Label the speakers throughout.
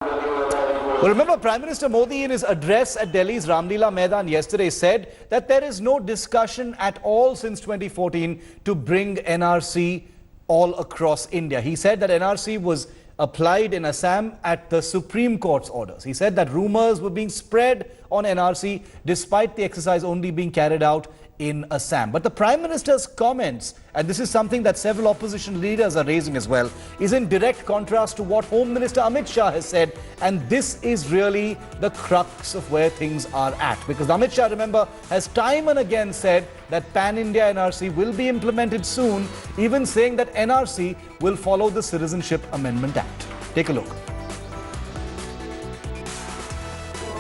Speaker 1: Well, remember, Prime Minister Modi in his address at Delhi's Ramlila Maidan yesterday said that there is no discussion at all since 2014 to bring NRC all across India. He said that NRC was applied in Assam at the Supreme Court's orders. He said that rumors were being spread on NRC despite the exercise only being carried out in Assam. But the Prime Minister's comments, and this is something that several opposition leaders are raising as well, is in direct contrast to what Home Minister Amit Shah has said. And this is really the crux of where things are at. Because Amit Shah, remember, has time and again said that Pan-India NRC will be implemented soon, even saying that NRC will follow the Citizenship Amendment Act. Take a look.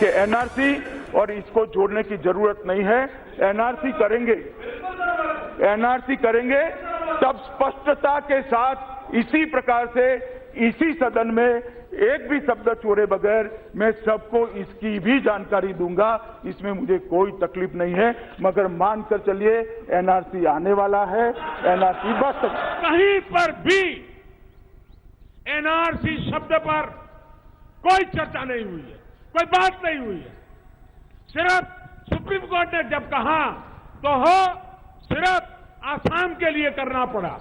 Speaker 2: NRC और इसको जोड़ने की जरूरत नहीं है। NRC करेंगे तब स्पष्टता के साथ इसी प्रकार से इसी सदन में एक भी शब्द छोड़े बगैर मैं सबको इसकी भी जानकारी दूंगा। इसमें मुझे कोई तकलीफ नहीं है, मगर मानकर चलिए एनआरसी आने वाला है। एनआरसी बस
Speaker 3: कहीं पर भी एनआरसी शब्द पर कोई चर्चा नहीं हुई है, कोई बात नहीं हुई है। सिर्फ सुप्रीम कोर्ट ने जब कहा तो सिर्फ आसाम के लिए करना पड़ा।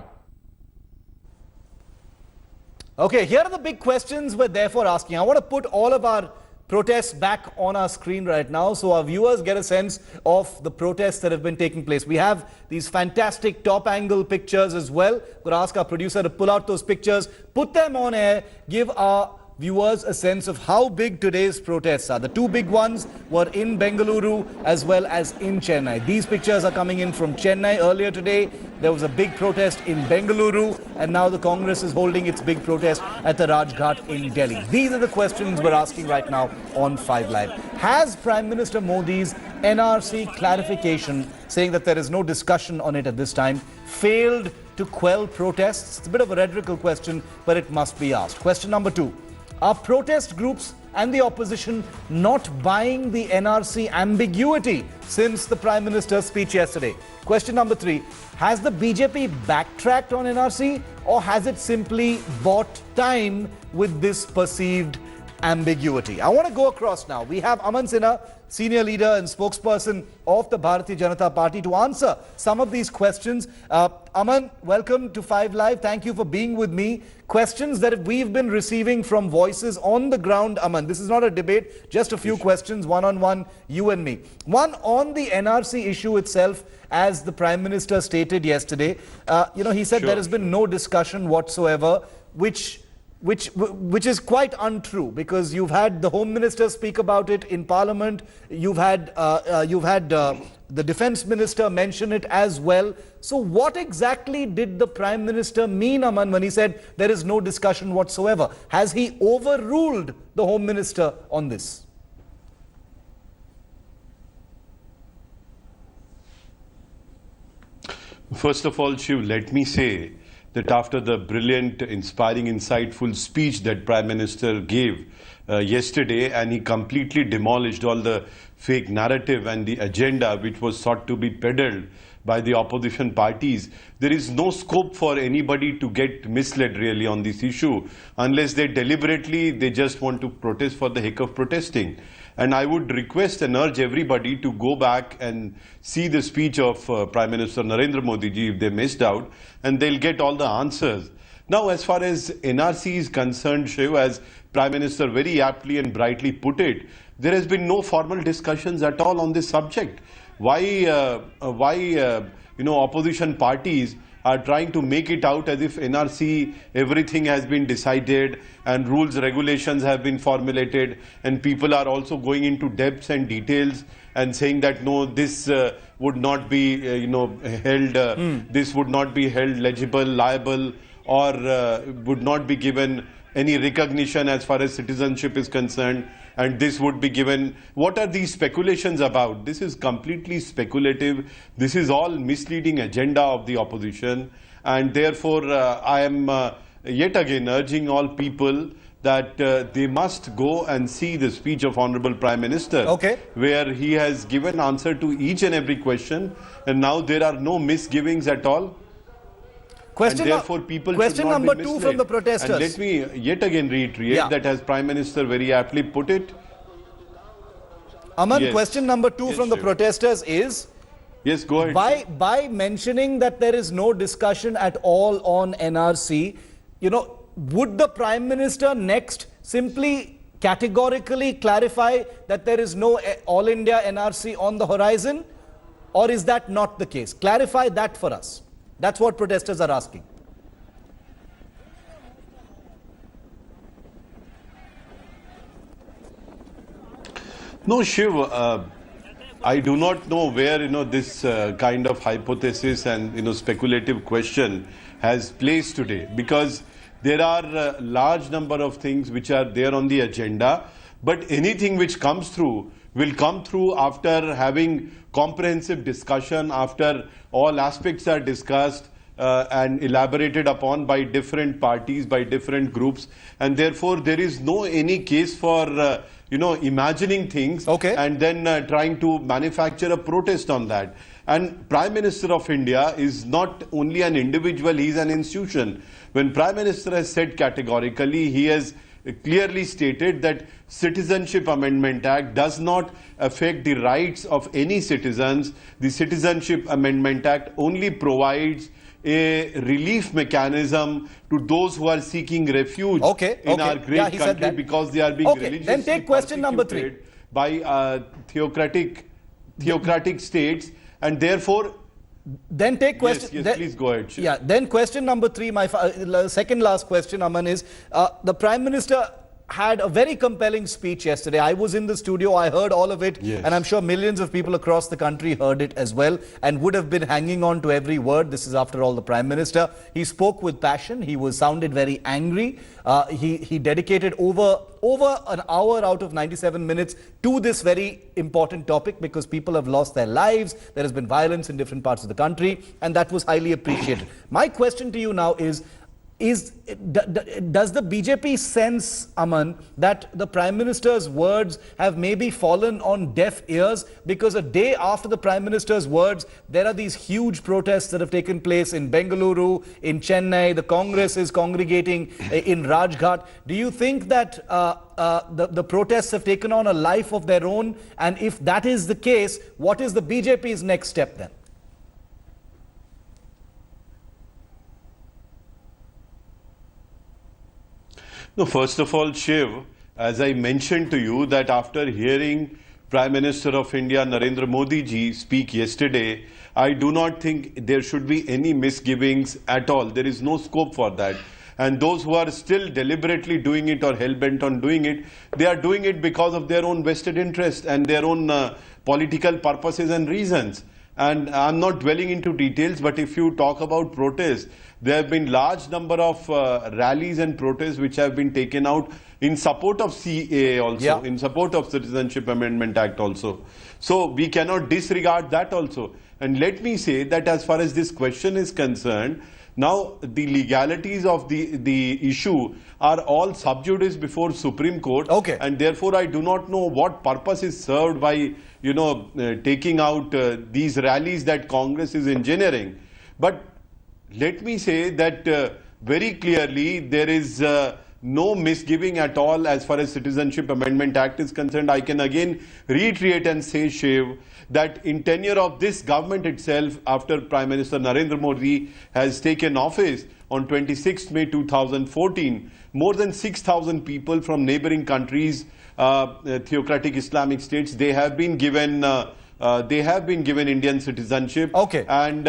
Speaker 1: Okay, here are the big questions we're therefore asking. I want to put all of our protests back on our screen right now so our viewers get a sense of the protests that have been taking place. We have these fantastic top angle pictures as well. I'm going to ask our producer to pull out those pictures, put them on air, give our viewers a sense of how big today's protests are. The two big ones were in Bengaluru as well as in Chennai. These pictures are coming in from Chennai. Earlier today, there was a big protest in Bengaluru, and now the Congress is holding its big protest at the Rajghat in Delhi. These are the questions we're asking right now on 5 Live. Has Prime Minister Modi's NRC clarification, saying that there is no discussion on it at this time, failed to quell protests? It's a bit of a rhetorical question, but it must be asked. Question number 2. Are protest groups and the opposition not buying the NRC ambiguity since the Prime Minister's speech yesterday? Question number 3. Has the BJP backtracked on NRC, or has it simply bought time with this perceived ambiguity? I want to go across now. We have Aman Sinha, senior leader and spokesperson of the Bharatiya Janata Party, to answer some of these questions. Aman, welcome to 5 Live. Thank you for being with me. Questions that we've been receiving from voices on the ground, Aman. This is not a debate, just a few questions, one-on-one, you and me. One, on the NRC issue itself, as the Prime Minister stated yesterday, he said there has been no discussion whatsoever, which is quite untrue, because you've had the Home Minister speak about it in Parliament. You've had the Defence Minister mention it as well. So what exactly did the Prime Minister mean, Aman, when he said there is no discussion whatsoever? Has he overruled the Home Minister on this?
Speaker 4: First of all, Shiv, let me say that after the brilliant, inspiring, insightful speech that Prime Minister gave yesterday, and he completely demolished all the fake narrative and the agenda which was sought to be peddled by the opposition parties, there is no scope for anybody to get misled really on this issue, unless they just want to protest for the heck of protesting. And I would request and urge everybody to go back and see the speech of Prime Minister Narendra Modi ji if they missed out, and they'll get all the answers. Now, as far as NRC is concerned, Shiv, as Prime Minister very aptly and brightly put it, there has been no formal discussions at all on this subject. Why opposition parties are trying to make it out as if NRC, everything has been decided and rules, regulations have been formulated, and people are also going into depths and details and saying that no, this would not be held, this would not be held legible, liable, or would not be given any recognition as far as citizenship is concerned, and this would be given. What are these speculations about? This is completely speculative. This is all misleading agenda of the opposition, and therefore I am yet again urging all people that they must go and see the speech of Honorable Prime Minister, where he has given answer to each and every question, and now there are no misgivings at all.
Speaker 1: Question
Speaker 4: and therefore people
Speaker 1: question
Speaker 4: should not
Speaker 1: number
Speaker 4: be
Speaker 1: 2
Speaker 4: misled.
Speaker 1: from the protesters.
Speaker 4: And let me yet again reiterate that, as Prime Minister very aptly put it.
Speaker 1: Aman,
Speaker 4: Yes.
Speaker 1: question number 2 from the
Speaker 4: Shiv.
Speaker 1: protesters is,
Speaker 4: Yes, go ahead.
Speaker 1: by mentioning that there is no discussion at all on NRC, would the Prime Minister next simply categorically clarify that there is no All India NRC on the horizon? Or is that not the case? Clarify that for us. That's what protesters are asking.
Speaker 4: No, Shiv, I do not know where this kind of hypothesis and speculative question has place today, because there are a large number of things which are there on the agenda, but anything which comes through will come through after having comprehensive discussion, after all aspects are discussed and elaborated upon by different parties, by different groups, and therefore there is no any case for imagining things and then trying to manufacture a protest on that. And Prime Minister of India is not only an individual, he is an institution. When Prime Minister has said categorically, he has clearly stated that Citizenship Amendment Act does not affect the rights of any citizens. The Citizenship Amendment Act only provides a relief mechanism to those who are seeking refuge in our great country because they are being religiously
Speaker 1: then take question number 3
Speaker 4: by theocratic states, and therefore
Speaker 1: then take question.
Speaker 4: Yes, please go ahead.
Speaker 1: Yeah, then question number 3, my second last question, Aman, is the Prime Minister had a very compelling speech yesterday. I was in the studio, I heard all of it, and I'm sure millions of people across the country heard it as well and would have been hanging on to every word. This is, after all, the Prime Minister. He spoke with passion. He sounded very angry. He dedicated over an hour out of 97 minutes to this very important topic, because people have lost their lives. There has been violence in different parts of the country, and that was highly appreciated. My question to you now is does the BJP sense, Aman, that the Prime Minister's words have maybe fallen on deaf ears? Because a day after the Prime Minister's words, there are these huge protests that have taken place in Bengaluru, in Chennai. The Congress is congregating in Rajghat. Do you think that the protests have taken on a life of their own? And if that is the case, what is the BJP's next step then?
Speaker 4: No, first of all, Shiv, as I mentioned to you, that after hearing Prime Minister of India Narendra Modi ji speak yesterday, I do not think there should be any misgivings at all. There is no scope for that. And those who are still deliberately doing it or hell-bent on doing it, they are doing it because of their own vested interest and their own political purposes and reasons. And I'm not dwelling into details, but if you talk about protests, there have been large number of rallies and protests which have been taken out in support of CAA also, in support of Citizenship Amendment Act also. So we cannot disregard that also. And let me say that as far as this question is concerned, now the legalities of the issue are all sub judice before Supreme Court. And therefore I do not know what purpose is served by taking out these rallies that Congress is engineering. But let me say that very clearly there is no misgiving at all as far as Citizenship Amendment Act is concerned. I can again reiterate and say, Shiv, that in tenure of this government itself, after Prime Minister Narendra Modi has taken office on 26th May 2014, more than 6,000 people from neighboring countries, theocratic Islamic states, they have been given Indian citizenship. And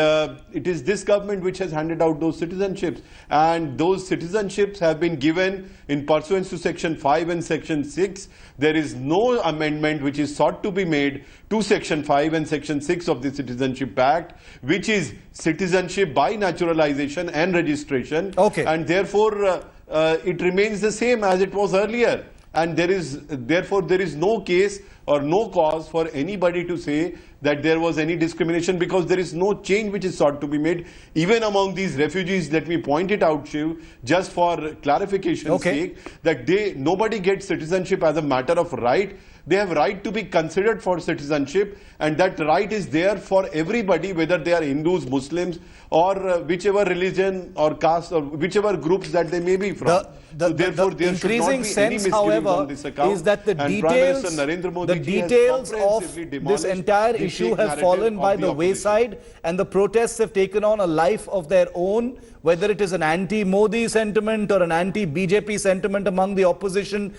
Speaker 4: it is this government which has handed out those citizenships. And those citizenships have been given in pursuance to Section 5 and Section 6. There is no amendment which is sought to be made to Section 5 and Section 6 of the Citizenship Act, which is citizenship by naturalization and registration. And therefore, it remains the same as it was earlier. And therefore there is no case or no cause for anybody to say that there was any discrimination, because there is no change which is sought to be made. Even among these refugees, let me point it out, Shiv, just for clarification's sake, that nobody gets citizenship as a matter of right. They have right to be considered for citizenship, and that right is there for everybody, whether they are Hindus, Muslims, or whichever religion or caste or whichever groups that they may be from. Therefore, there should not be any misgivings on this account.
Speaker 1: Is that the details of this entire issue have fallen by the wayside, and the protests have taken on a life of their own, whether it is an anti-Modi sentiment or an anti-BJP sentiment among the opposition.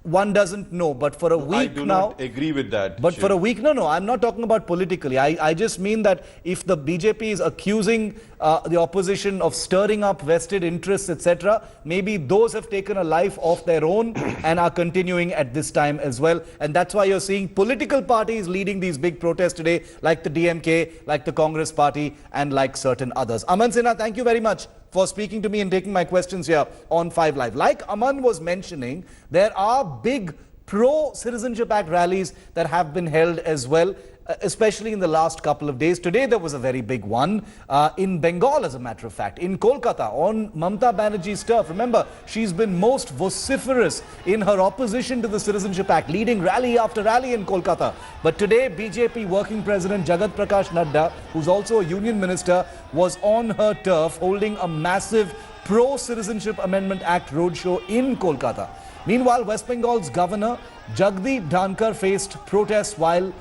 Speaker 1: One doesn't know, but for a week now...
Speaker 4: I do not agree with that.
Speaker 1: But for a week, no, I'm not talking about politically. I just mean that if the BJP is accusing the opposition of stirring up vested interests, etc., maybe those have taken a life of their own and are continuing at this time as well. And that's why you're seeing political parties leading these big protests today, like the DMK, like the Congress Party, and like certain others. Aman Sinha, thank you very much for speaking to me and taking my questions here on 5 Live. Like Aman was mentioning, there are big pro-Citizenship Act rallies that have been held as well, especially in the last couple of days. Today there was a very big one in Bengal, as a matter of fact, in Kolkata, on Mamata Banerjee's turf. Remember, she's been most vociferous in her opposition to the Citizenship Act, leading rally after rally in Kolkata. But today, BJP working president Jagat Prakash Nadda, who's also a union minister, was on her turf holding a massive pro-Citizenship Amendment Act roadshow in Kolkata. Meanwhile, West Bengal's governor Jagdeep Dhankar faced protests while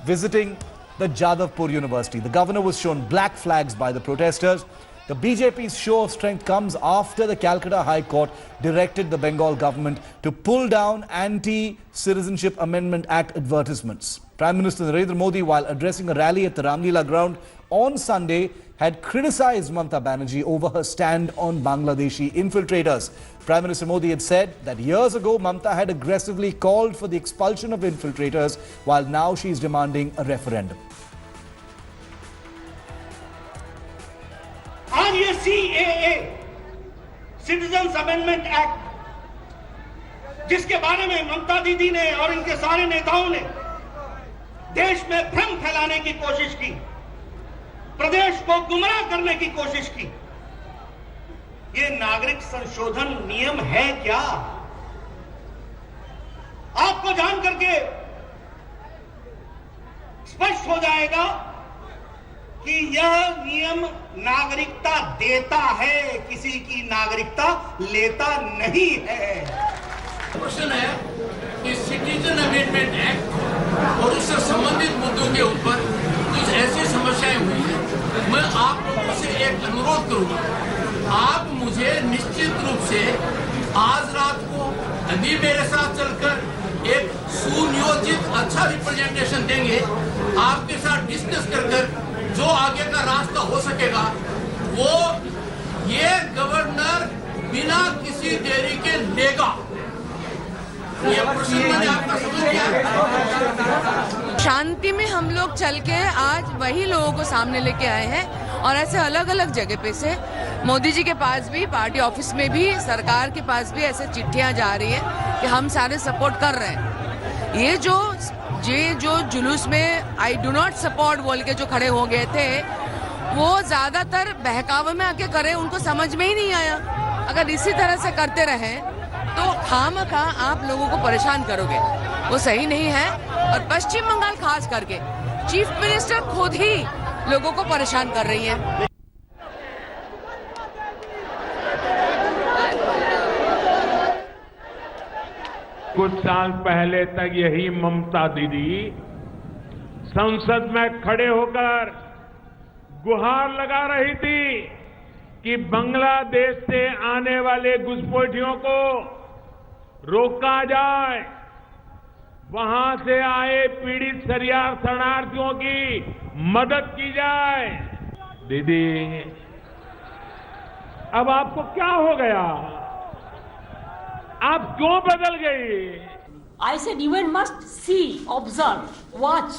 Speaker 1: visiting the Jadavpur University. The governor was shown black flags by the protesters. The BJP's show of strength comes after the Calcutta High Court directed the Bengal government to pull down anti-Citizenship Amendment Act advertisements. Prime Minister Narendra Modi, while addressing a rally at the Ramlila ground on Sunday, had criticized Mamata Banerjee over her stand on Bangladeshi infiltrators. Prime Minister Modi had said that years ago Mamata had aggressively called for the expulsion of infiltrators, while now she is demanding a referendum.
Speaker 5: On ये CAA, Citizenship Amendment Act, जिसके बारे में ममता दीदी ने और इनके सारे नेताओं ने देश में भ्रम फैलाने की कोशिश की, प्रदेश को गुमराह करने की कोशिश की, ये नागरिक संशोधन नियम है क्या? आपको जान करके स्पष्ट हो जाएगा कि यह नियम नागरिकता देता है, किसी की नागरिकता लेता नहीं है।
Speaker 6: प्रश्न है कि सिटीजन अमेंडमेंट एक्ट और उससे संबंधित मुद्दों के ऊपर कुछ ऐसी समस्याएं हुई हैं। मैं आप लोगों से एक अनुरोध करूंगा, आप मुझे निश्चित रूप से आज रात को अभी मेरे साथ चलकर एक सुनियोजित अच्छा रिप्रेजेंटेशन देंगे, आपके साथ डिस्कस कर जो आगे का रास्ता हो सकेगा वो ये गवर्नर बिना किसी देरी के लेगा। ये प्रश्न मैंने आपका समझ लिया।
Speaker 7: शांति में हम लोग चल के आज वही लोगों को सामने लेके आए हैं, और ऐसे अलग अलग जगह पे से मोदी जी के पास भी, पार्टी ऑफिस में भी, सरकार के पास भी ऐसे चिट्ठियां जा रही हैं कि हम सारे सपोर्ट कर रहे हैं। ये जो जुलूस में आई डू नॉट सपोर्ट बोल के जो खड़े हो गए थे, वो ज्यादातर बहकावे में आके करे, उनको समझ में ही नहीं आया। अगर इसी तरह से करते रहे तो खामखा आप लोगों को परेशान करोगे, वो सही नहीं है। और पश्चिम बंगाल खास करके चीफ मिनिस्टर खुद ही लोगों को परेशान कर रही है।
Speaker 3: कुछ साल पहले तक यही ममता दीदी संसद में खड़े होकर गुहार लगा रही थी कि बांग्लादेश से आने वाले घुसपैठियों को रोका जाए, वहां से आए पीड़ित शरणार्थियों की मदद की जाए। दीदी, अब आपको क्या हो गया? आप क्यों बदल गई?
Speaker 8: I said UN must see, observe, watch.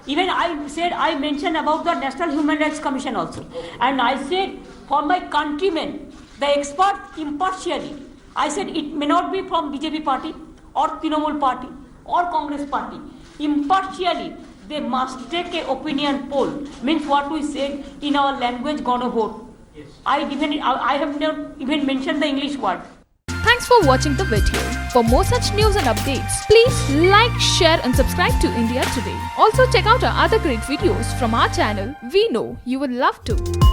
Speaker 8: Even I said, I mentioned about the National Human Rights Commission also. And I said, for my countrymen, the expert impartially, I said it may not be from BJP party or Trinamool party or Congress party, impartially, they must take a opinion poll, means what we said in our language, gonna vote. I have not even mentioned the English word.
Speaker 9: Thanks for watching the video. For more such news and updates, please like, share and subscribe to India Today. Also check out our other great videos from our channel. We know you will love to.